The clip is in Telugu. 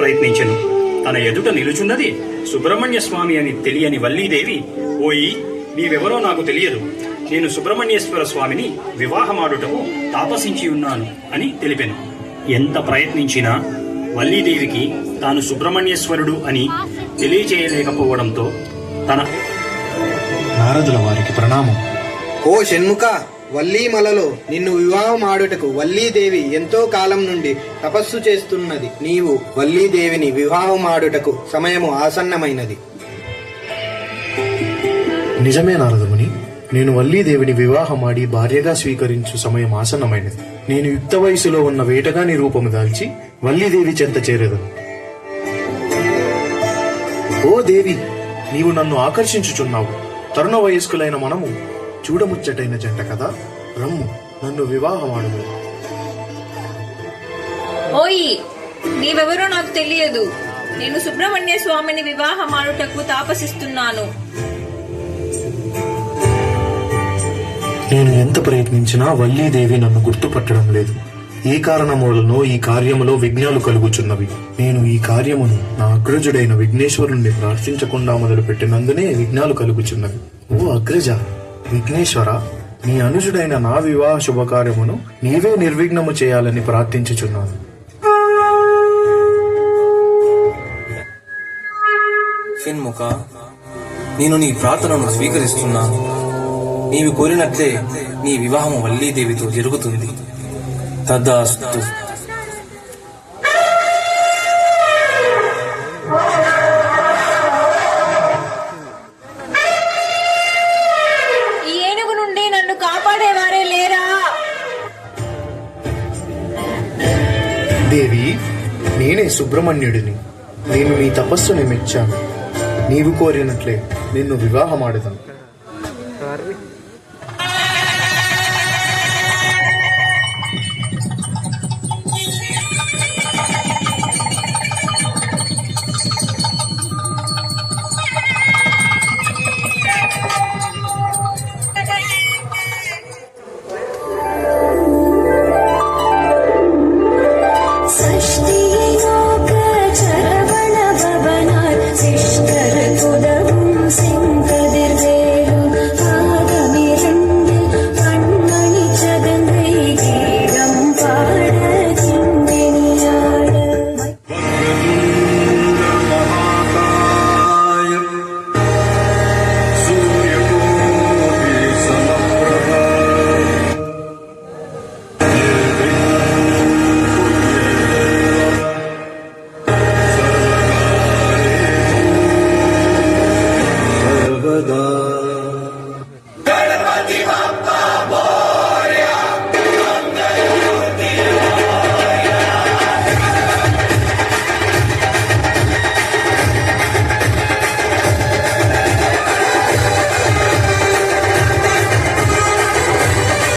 ప్రయత్నించెను. తన ఎదుట నిలుచున్నది సుబ్రహ్మణ్య స్వామి అని తెలియని వల్లీదేవి, ఓయి నీవెవరో నాకు తెలియదు, నేను సుబ్రహ్మణ్యేశ్వర స్వామిని వివాహమాడుటకు తాపసించి ఉన్నాను అని తెలిపెను. ఎంత ప్రయత్నించినా వల్లీదేవికి తాను సుబ్రహ్మణ్యేశ్వరుడు అని తెలియచేయలేకపోవడంతో తన నారదుల వారికి ప్రణామం. ఓ షణ్ముఖ, వల్లీమలలో నిన్ను వివాహం ఆడుటకు వల్లీదేవి ఎంతో కాలం నుండి తపస్సు చేస్తున్నది. నీవు వల్లీదేవిని వివాహం ఆడుటకు సమయము ఆసన్నమైనది. నిజమే నారదముని, నేను వల్లీదేవిని వివాహమాడి భార్యగా స్వీకరించు సమయం ఆసన్నమైనది. నేను యుక్త వయసులో ఉన్న వేటగాని రూపము దాల్చి వల్లీదేవి చెంత చేరేదను. ఓ దేవి, నీవు నన్ను ఆకర్షించుచున్నావు. తరుణ వయస్కులైన మనము చూడముచ్చటైన జంట కదా, రమ్ము నన్ను వివాహమాడుము. ఓయి నీవెవరో నాకు తెలియదు, నేను సుబ్రహ్మణ్య స్వామిని వివాహమాడుటకు తాపసిస్తున్నాను. నేను ఎంత ప్రయత్నించినా వల్లీదేవి నన్ను గుర్తుపట్టడం లేదు. ఏ కారణం వలనో ఈ కార్యములో విఘ్నాలు కలుగుచున్నవి. నేను ఈ కార్యమును నా అగ్రజుడైన విఘ్నేశ్వరుణ్ణి ప్రార్థించకుండా మొదలుపెట్టినందునే విఘ్నాలు కలుగుచున్నవి. ఓ అగ్రజ విఘ్నేశ్వర, నీ అనుజుడైన నా వివాహ శుభకార్యమును నీవే నిర్విఘ్నము చేయాలని ప్రార్థించుచున్నాను. షణ్ముఖ, నేను నీ ప్రార్థనను స్వీకరిస్తున్నాను. నీవు కోరినట్లే నీ వివాహము వల్లీదేవితో జరుగుతుంది. తదాస్తు. ఈ ఏనుగు నుండి నన్ను కాపాడేవారే లేరా? దేవి, నేనే సుబ్రహ్మణ్యుడిని. నేను నీ తపస్సుని మెచ్చాను. నీవు కోరినట్లే నిన్ను వివాహమాడదను.